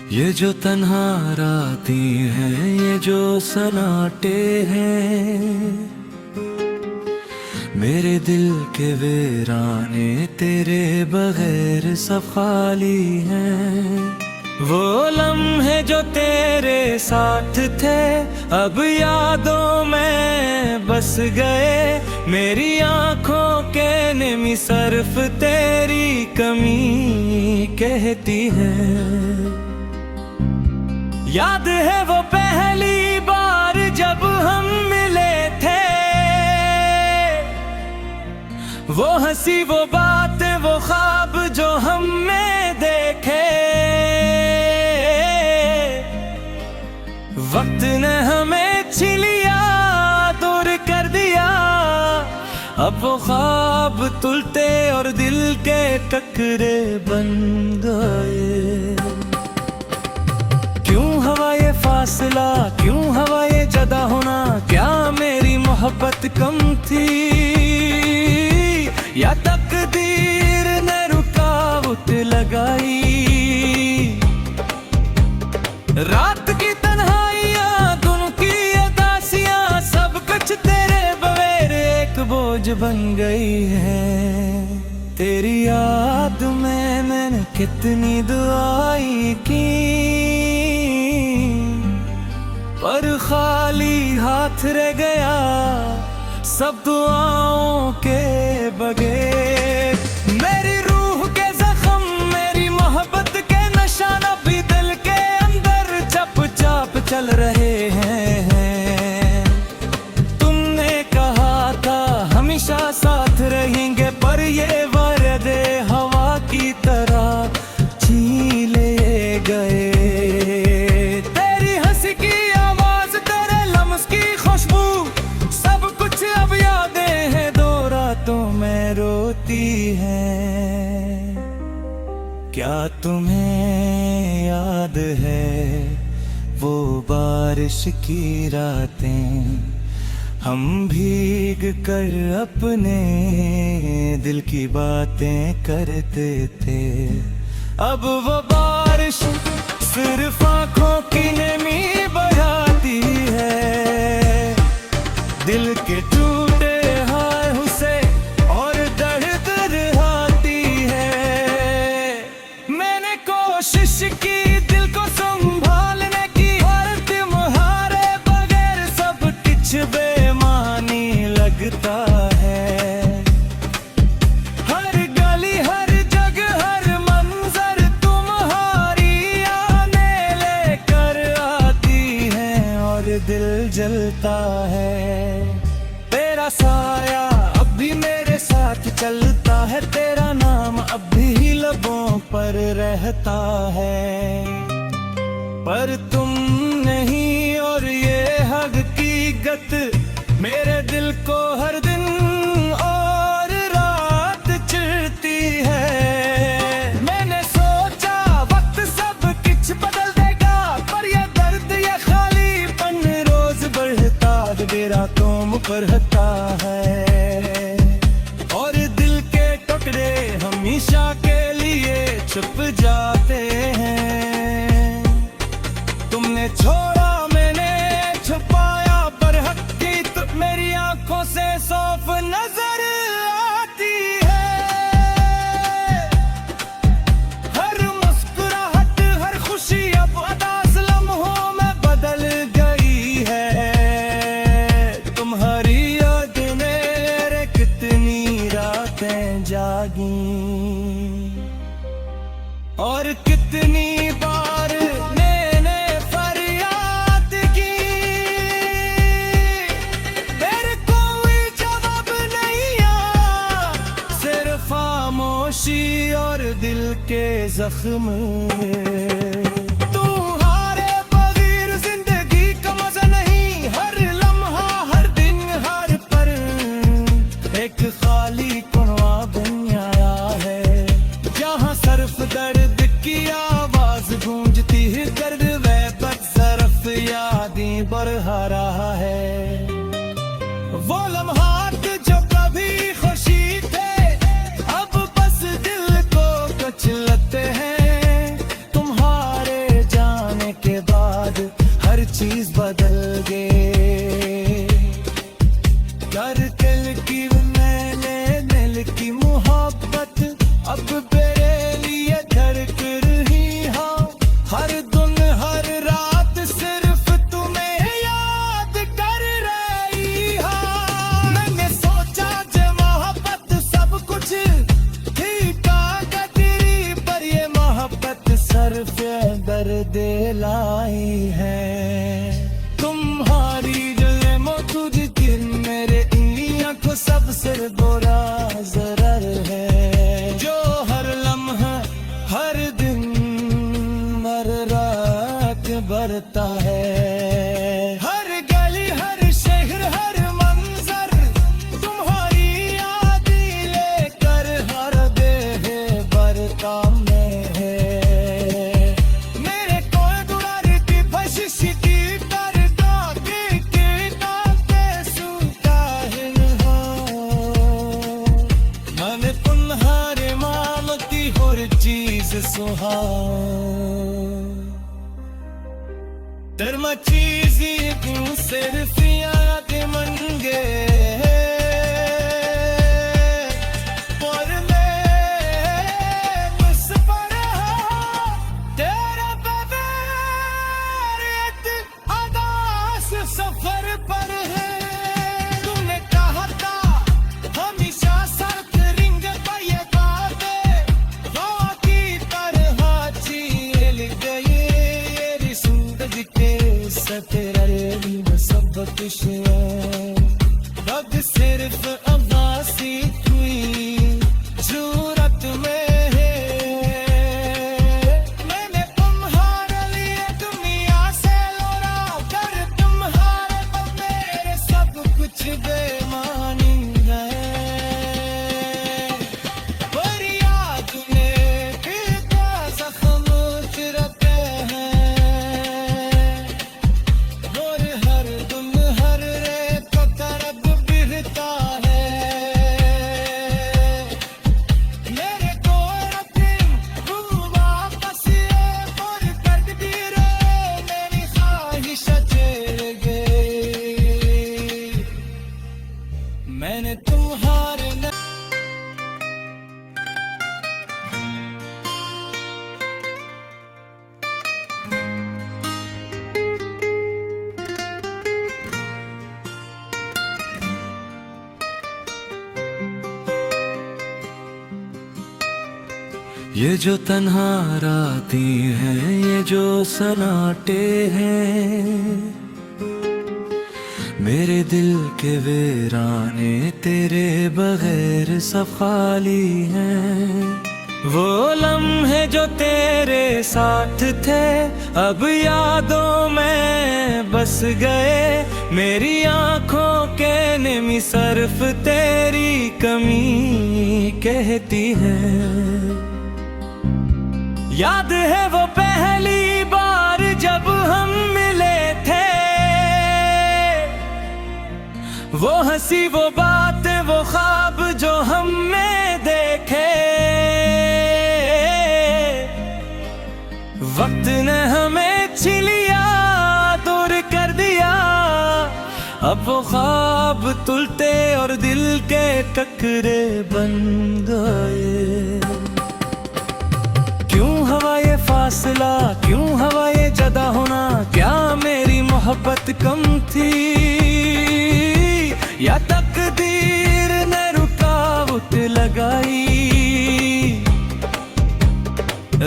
ये जो तन्हा रातें हैं, ये जो सन्नाटे हैं, मेरे दिल के वीराने तेरे बगैर सब खाली हैं। वो लम्हे जो तेरे साथ थे अब यादों में बस गए, मेरी आंखों के निमी सरफ तेरी कमी कहती है। याद है वो पहली बार जब हम मिले थे, वो हंसी वो बात वो ख्वाब जो हमने देखे। वक्त ने हमें छीन लिया, दूर कर दिया, अब वो ख्वाब तुलते और दिल के टकरे बन गए। क्यों हवा ये फासला, क्यों हवा ये जदा होना, क्या मेरी मोहब्बत कम थी या तकदीर ने रुकावट लगाई। रात की तन्हाइयां, दिन की उदासियां, सब कुछ तेरे बगैर एक बोझ बन गई है। तेरी याद में मैंने कितनी दुआएं की, पर खाली हाथ रह गया सब दुआओं के बगैर। मेरी रूह के जख्म, मेरी मोहब्बत के निशान अभी दिल के अंदर चप चाप चल रहे हैं। तुमने कहा था हमेशा साथ रहेंगे, पर ये वादे हवा की तरह छीन ले गए। क्या तुम्हें याद है वो बारिश की रातें, हम भीग कर अपने दिल की बातें करते थे। अब वो बारिश सिर्फ आंखों की नमी बहाती है, दिल के टूटे हाथ से और दर्द दिहाती है। मैंने कोशिश की दिल को संभालने की, और तुम्हारे बगैर सब कुछ बेमानी लगता है। हर गली हर जगह हर मंजर तुम्हारी आने लेकर आती है, और दिल जलता है। तेरा साया अब भी मेरे साथ चलता है, तेरा नाम अब भी लबों पर रहता है, पर तुम नहीं। और ये हकीकत मेरे दिल को हर दिन और रात चिढ़ती है। मैंने सोचा वक्त सब कुछ बदल देगा, पर ये दर्द ये खालीपन रोज बढ़ता मेरा तुम बढ़ता है। और दिल के टुकड़े हमेशा के लिए छुप जाते हैं। तुमने छोड़ा मैंने छुपाया, पर हकीकत मेरी आंखों से साफ नजर आती है। हर मुस्कुराहट हर खुशी अब उदास लम्हों में बदल गई है। तुम्हारी याद मेरे कितनी रातें जागी, और कितनी बार मैंने फरियाद की। मेरे कोई जवाब नहीं आया, सिर्फ खामोशी और दिल के जख्म। तुम्हारे बगैर जिंदगी का मजा नहीं, हर लम्हा हर दिन हर पल एक खाली कुनवा बन आया है। जहाँ सिर्फ दर्द की आवाज गूंजती है, दर्द वे बदसरफ यादें बढ़ा रहा है। वो लम्हात जो कभी खुशी थे, अब बस दिल को कुचलते हैं। तुम्हारे जा पर्दे लाई है। तुम्हारी जले मौजूदगी मेरे इन्हीं आंखों सबसे बुरा जरर है, जो हर लम्हा हर दिन हर रात बरता है। हर गली हर शहर हर मंजर तुम्हारी याद लेकर हर देह बरता में है। मेरे कोई दुरार की बख्शिश की करता के ताके सूता है हो। मैंने तुम्हारे मामती हर चीज सुहा धर्म चीज क्यों सिर्फ याद मंगे। पर मैं बस पर तेरा बगैर अदास सफर पर है। तूने कहा था हमेशा साथ रिंग पर ये बातें हवा की तरह चील गई। तेरा सब कुछ अब सिर्फ आभासी हुई जरूरत में है। मैंने तुम्हारे लिए दुनिया से लौटा कर तुम्हारे पर मेरे सब कुछ बेमानी गए। पर याद में कितना जख्म चिरते हैं। मैंने तुम्हारे ये जो तन्हा रातें हैं, ये जो सन्नाटे हैं, मेरे दिल के वीराने तेरे बगैर सब खाली हैं। वो लम्हे जो तेरे साथ थे अब यादों में बस गए। मेरी आंखों के निमी सर्फ तेरी कमी कहती है। याद है वो पहली बार जब हम मिले थे, वो हंसी वो बात वो ख्वाब जो हमने देखे। वक्त ने हमें छीन लिया दूर कर दिया। अब वो ख्वाब तुलते और दिल के टकरे बन गए। क्यों हवा ये फासला, क्यों हवा ये जदा होना। क्या मेरी मोहब्बत कम थी या तकदीर ने रुकावट लगाई।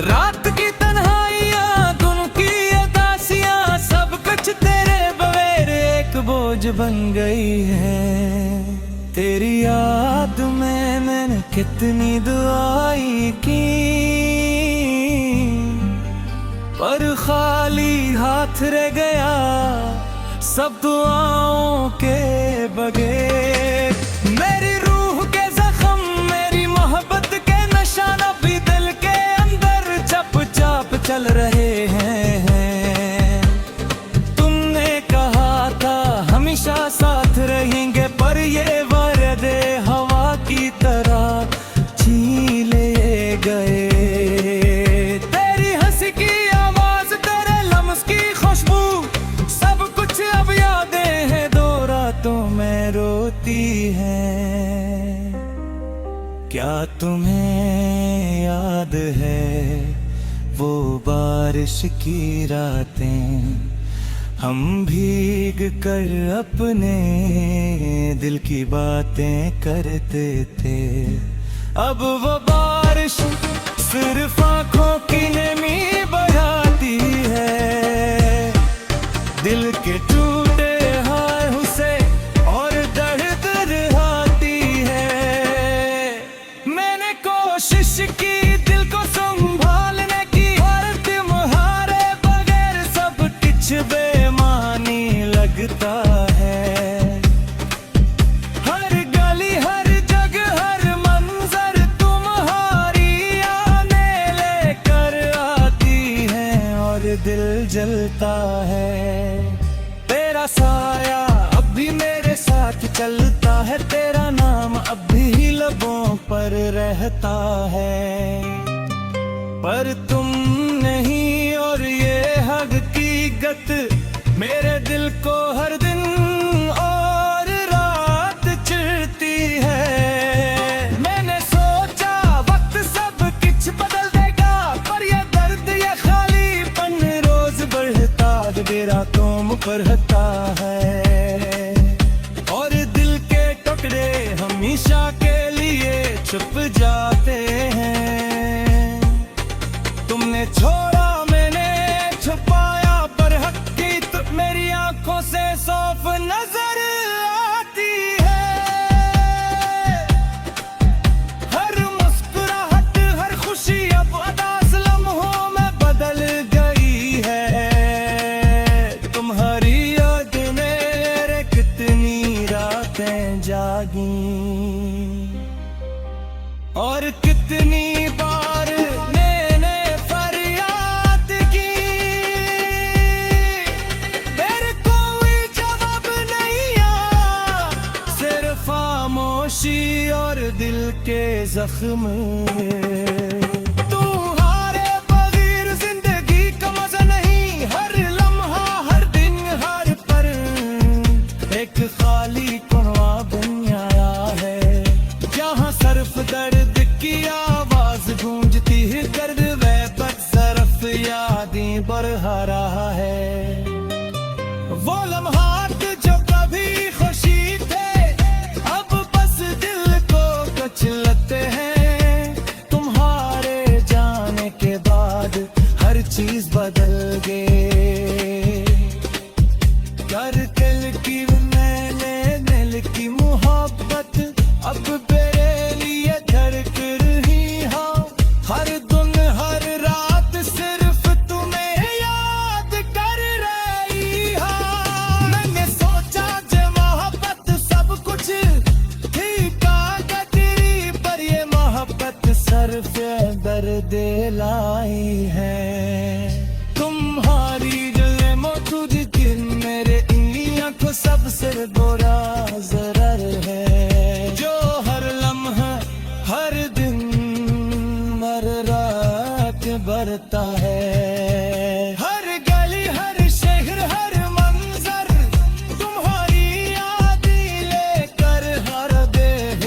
रात की तन्हाइयाँ दिन की उदासियाँ सब कुछ तेरे बगैर एक बोझ बन गई है। तेरी याद में मैंने कितनी दुआई की, पर खाली हाथ रह गया सब दुआओं के बगैर। मेरी रूह के जख्म मेरी मोहब्बत के निशान भी दिल के अंदर चप चाप चल रहे हैं। तुमने कहा था हमेशा साथ रहेंगे, पर ये वादे हवा की तरह छीन लिए गए। रोती है क्या तुम्हें याद है वो बारिश की रातें, हम भीग कर अपने दिल की बातें करते थे। अब वो बारिश सिर्फ आंखों की नमी बहाती चढ़ता है। तेरा साया अब भी मेरे साथ चलता है, तेरा नाम अब भी लबों पर रहता है। पर तुम नहीं और ये हकीकत मेरे दिल को हर दिन और रात चिढ़ती है। मैंने सोचा वक्त सब कुछ बदल देगा, पर ये दर्द ये खालीपन रोज बढ़ता मेरा तुम बढ़ता है। और दिल के टुकड़े हमेशा के लिए छुप जाते हैं। तुमने छोड़ा मैंने छुपाया, पर हकीकत मेरी आंखों से साफ नजर आती है। हर मुस्कुराहट हर खुशी अब उदास लम्हों में बदल गई है। तुम्हारी याद मेरे कितनी रातें जागी और कितनी बार मैंने फरियाद की। मेरे कोई जवाब नहीं आया, सिर्फ खामोशी और दिल के जख्म। तुम्हारे बगैर जिंदगी का मजा नहीं, हर लम्हा हर दिन हर पल एक खाली कुआं बन आया है। जहाँ सिर्फ दर्द की आवाज गूंजती है, दर्द वह बदसरफ यादें बढ़ा रहा है। वो लम्हात जो कभी खुशी थे अब बस दिल को कुचलते हैं। तुम्हारे जाने के बाद हर चीज बदल गई। कर दिल की मैंने दिल की मोहब्बत अब मेरे लिए धड़क रही हाँ। हर दिन हर रात सिर्फ तुम्हें याद कर रही हाँ। मैंने सोचा जे मोहब्बत सब कुछ ठीक आगे तेरी, पर ये मोहब्बत सिर्फ दर्द लाई है। तुम्हारी जो मौजूद दिन मेरे इन आंखों सबसे बुरा जरर है, जो हर लम्हा हर दिन हर रात बढ़ता है। हर गली हर शहर हर मंजर तुम्हारी याद लेकर हर देह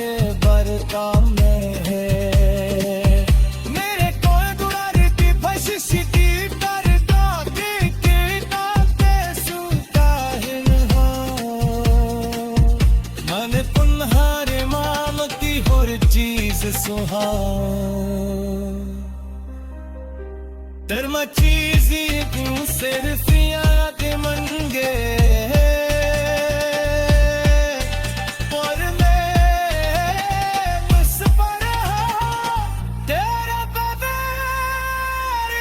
बरता में है। मेरे कोई गुड़ारी बख्शिश की कर दाते के दाते सुनता है मन पुनहारे मामती हर चीज सुहा। धर्म चीज़ी क्यों सिर्फ याद मंगे, और मैं उस पर तेरा बगैर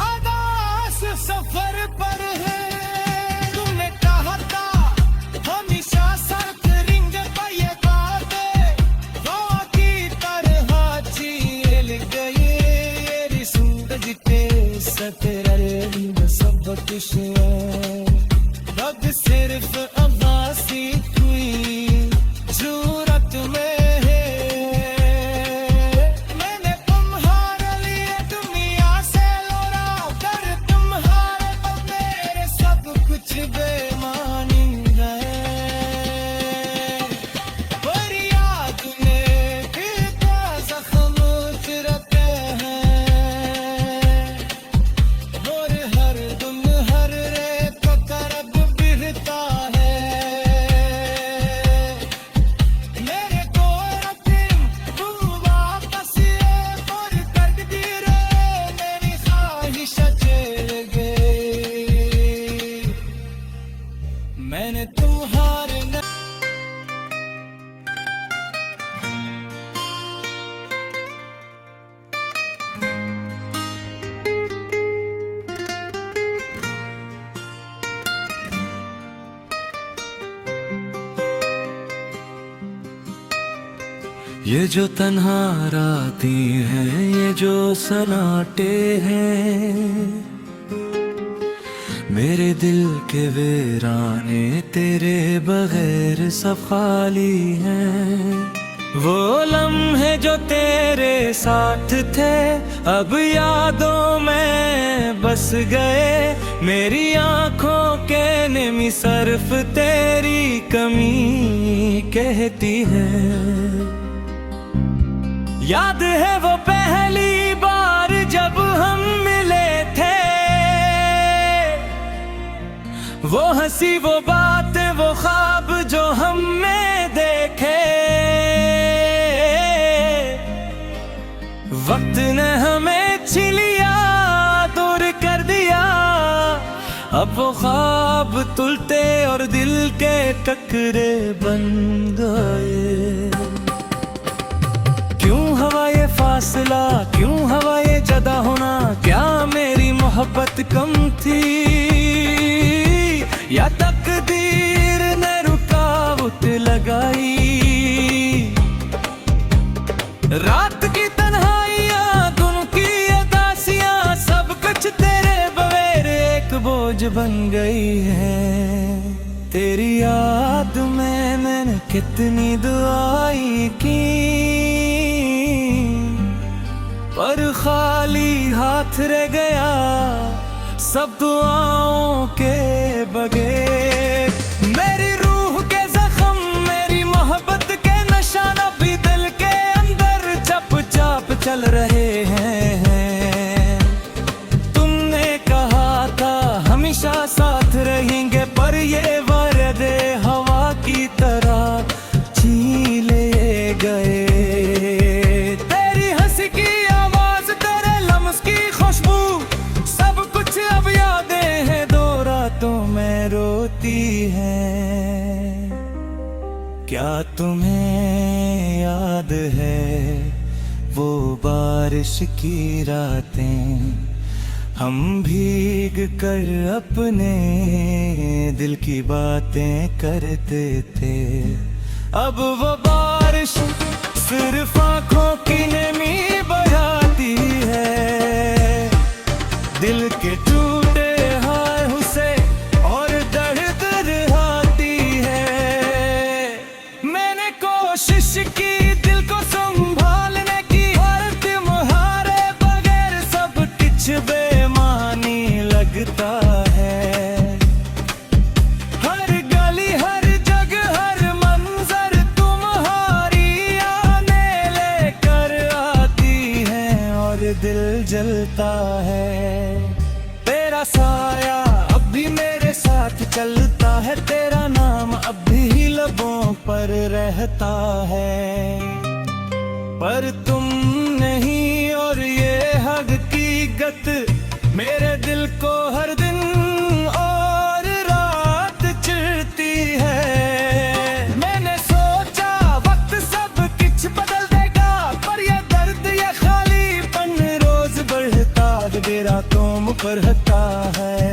अदास सफर पर है। तुमने कहा था हमेशा साथ रिंग पाए बातें, हवा की तरह चील गए सूरज के सतरे सब कुछ अब सिर्फ आभासी हुई जरूरत में है। मैंने तुम्हारे लिए दुनिया से लौटा कर तुम्हारे मेरे सब कुछ बेमानी है। पर याद में कितना जख्म उतरते हैं, और हर दिन हर रेत तरफ बिरता है। मेरे को रतिन तू वापस और कर दी रे मेरी ख्वाहिश चल गई। मैंने तुम्हारे ये जो तन्हा रातें हैं, ये जो सन्नाटे हैं, मेरे दिल के वीराने तेरे बगैर सब खाली हैं। वो लम्हे जो तेरे साथ थे अब यादों में बस गए। मेरी आंखों के निमी सरफ तेरी कमी कहती है। याद है वो पहली बार जब हम मिले थे, वो हंसी वो बात वो ख्वाब जो हमने देखे। वक्त ने हमें छीन लिया, दूर कर दिया। अब वो ख्वाब तुलते और दिल के टकरे बन गए। क्यों हवा ये फासला, क्यों हवा ये जदा होना? क्या मेरी मोहब्बत कम थी या तकदीर ने रुकावट लगाई? रात की तन्हाइयां, दिन की उदासियां, सब कुछ तेरे बगैर एक बोझ बन गई है। तेरी याद में मैंने कितनी दुआई की, पर खाली हाथ रह गया सब दुआओं के बगैर। मेरी रूह के जख्म, मेरी मोहब्बत के निशान अभी दिल के अंदर चप चाप चल रहे हैं। तुमने कहा था हमेशा साथ रहेंगे, पर ये वादे हवा की तरह छीन ले गए। क्या तुम्हें याद है वो बारिश की रातें, हम भीग कर अपने दिल की बातें करते थे? अब वो बारिश सिर्फ आंखों की नमी बहाती है। दिल के टूटे हाय उसे और दर्द दिहाती है। मैंने कोशिश की दिल को संभालने की, और तुम्हारे बगैर सब कुछ बेमानी लगता है। हर गली हर जगह हर मंजर तुम्हारी आने लेकर आती है, और दिल जलता है। तेरा साया अब भी मेरे साथ चलता है, तेरा नाम अब भी लबों पर रहता है, पर तुम नहीं। और ये हकीकत मेरे दिल को हर दिन और रात चिढ़ती है। मैंने सोचा वक्त सब कुछ बदल देगा, पर ये दर्द ये खालीपन रोज बढ़ता मेरा तुम बढ़ता है।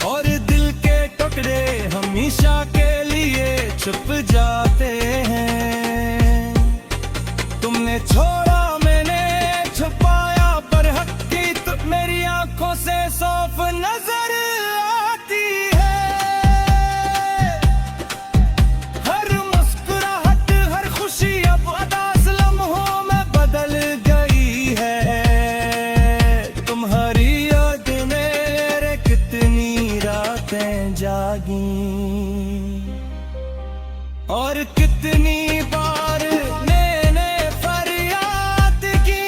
और दिल के टुकड़े हमेशा के लिए छुप जाते हैं। तुमने छोड़ा मैंने छुपाया, पर हकीकत मेरी आंखों से साफ नजर आती है। हर मुस्कुराहट हर खुशी अब उदास लम्हों में बदल गई है। तुम्हारी याद मेरे कितनी रातें जागी, और कितनी बार मैंने फरियाद की।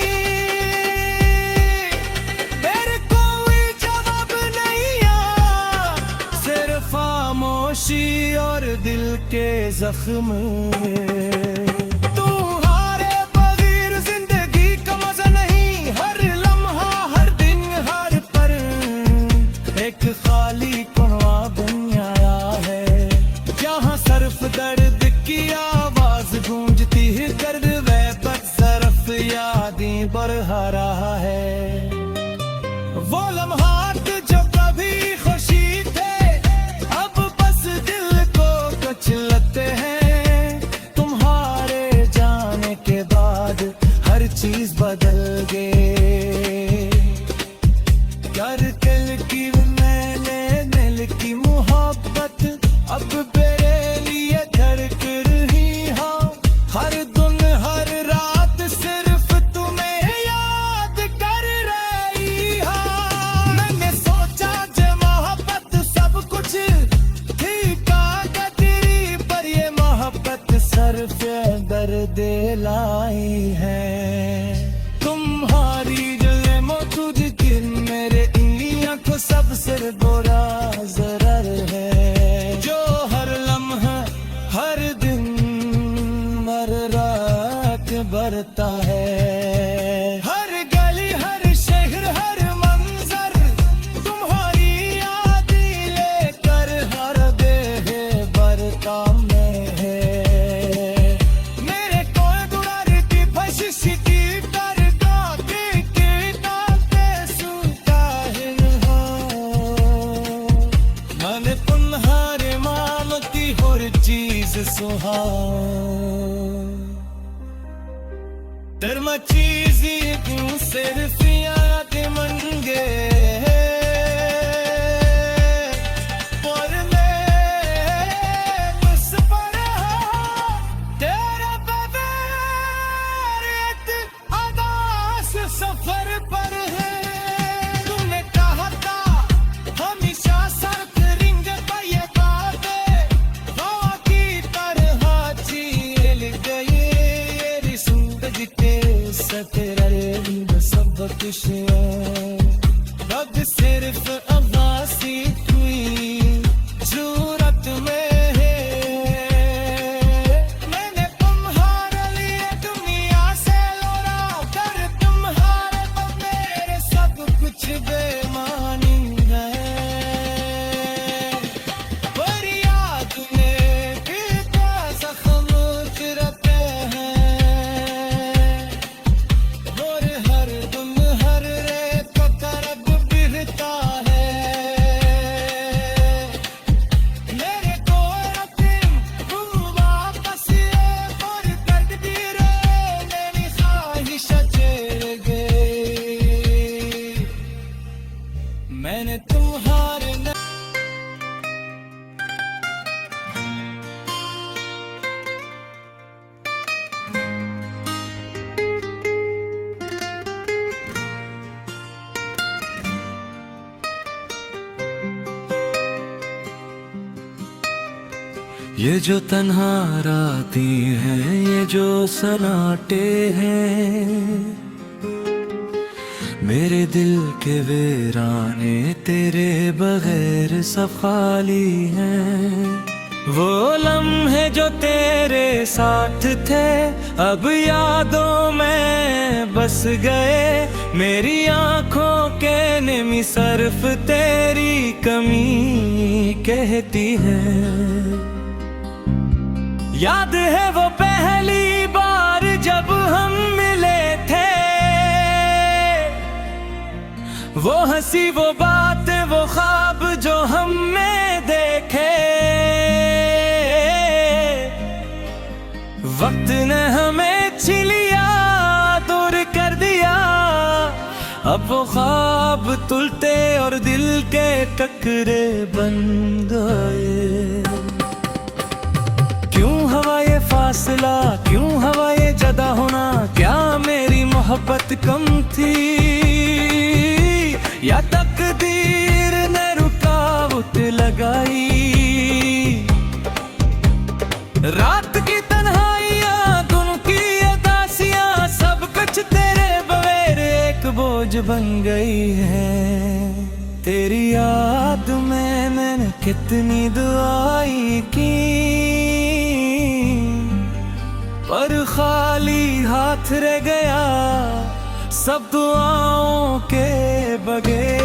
मेरे कोई जवाब नहीं आया, सिर्फ खामोशी और दिल के जख्म। तुम्हारे बगैर जिंदगी का मजा नहीं, हर लम्हा हर दिन हर पल एक खाली कुआं बन आया है। जहाँ सिर्फ दर्द की आवाज गूंजती है, दर्द वह बदसरफ यादें बढ़ा रहा है। वो लम्हात जो कभी खुशी थे अब बस दिल को कुचलते हैं। तुम्हारे जाने के बाद हर चीज बदल गई। करके की मैंने दिल की मोहब्बत अब तेरे लिए धड़क रही हाँ। हर दिन हर रात सिर्फ तुम्हें याद कर रही हाँ। मैंने सोचा जो मोहब्बत सब कुछ ठीक आ तेरी, पर ये मोहब्बत सर पे दर्द लाई है। तुम्हारी जले मौजूद दिन मेरे इन आंखों सबसे बुरा जरर है, जो हर लम्हा हर दिन हर रात बरता है। हर गली हर शहर हर मंजर तुम्हारी याद लेकर हर देह बरता में है। मेरे को दुरार की बख्शिश की चीज सुहाओ धर्म चीज क्यों सिर्फ याद मंगे, पर मैं बस पर तेरा बगैर एक अदास सफर पर है। तूने कहा था हमेशा सर करेंगे ये बातें, हवा की तरह चील गई ये जिंदगी के सफर सब कुछ रब सिर्फ आवाज़ी हुई जरूरत में है। मैंने तुम्हारे लिए दुनिया से लौटा कर तुम्हारे पर मेरे सब कुछ बेमानी है। पर याद में भी जख्म रहते हैं और हर दिन हर रेत का तरफ बिरता है। मेरे को रखिन तुम वापस और तकदीर मेरी ख्वाहिश चल गई। मैंने तुम्हारे ये जो तन्हा रातें हैं, ये जो सन्नाटे हैं, मेरे दिल के वीराने तेरे बगैर सब खाली हैं। वो लम्हे जो तेरे साथ थे अब यादों में बस गए, मेरी आंखों के निमी सरफ तेरी कमी कहती है। याद है वो पहली बार जब हम मिले थे, वो हंसी वो बात वो ख्वाब जो हमने देखे। वक्त ने हमें छीन लिया दूर कर दिया, अब वो ख्वाब तुलते और दिल के टकरे बन गए। क्यों हवा ये फासला, क्यों हवा ये जदा होना, क्या मेरी मोहब्बत कम थी या तकदीर ने रुकावट लगाई। रात की तन्हाइयाँ दिन की उदासियाँ सब कुछ तेरे बगैर एक बोझ बन गई है। तेरी याद में मैंने कितनी दुआई की, पर खाली हाथ रह गया सब दुआओं के बगैर।